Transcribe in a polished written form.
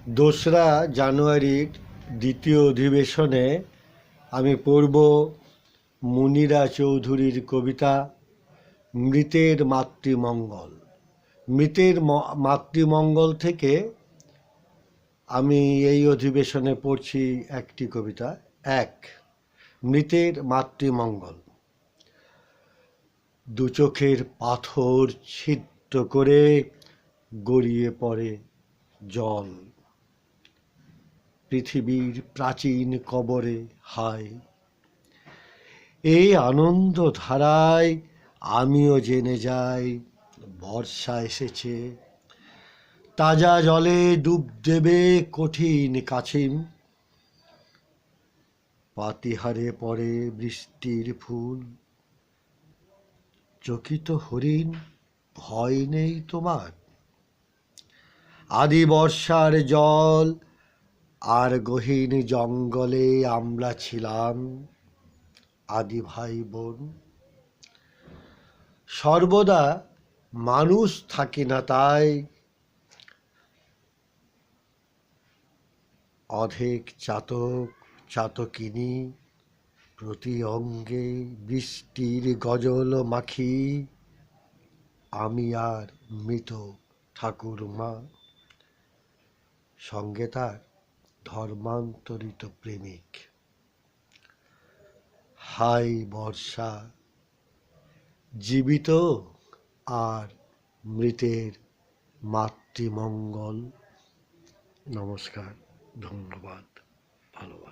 দোসরা জানুয়ারির দ্বিতীয় অধিবেশনে আমি পড়ব মুনিরা চৌধুরীর কবিতা মৃতের মাতৃমঙ্গল। মৃতের মাতৃমঙ্গল থেকে আমি এই অধিবেশনে পড়ছি একটি কবিতা। এক, মৃতের মাতৃমঙ্গল। দু চোখের পাথর ছিদ্র করে গড়িয়ে পড়ে জল, পৃথিবীর প্রাচীন কবরে হায়। এই আনন্দ ধারায় আমিও জেনে যাই বর্ষা এসেছে, তাজা জলে ডুব দেবে কঠিন কাছিম। পাতিহারে পড়ে বৃষ্টির ফুল, চকিত হরিণ ভয় নেই তোমার। আদি বর্ষার জল আর গহীন জঙ্গলে আমরা ছিলাম আদি ভাই বোন। সর্বদা মানুষ থাকি না তাই, অধেক চাতক চাতকিনী প্রতি অঙ্গে বৃষ্টির গজল মাখি। আমি আর মৃত ঠাকুরমা, সঙ্গে তার ধর্মান্তরিত প্রেমিক। হাই বর্ষা, জীবিত আর মৃতের মাতৃমঙ্গল। নমস্কার, ধন্যবাদ, ভালোবাসা।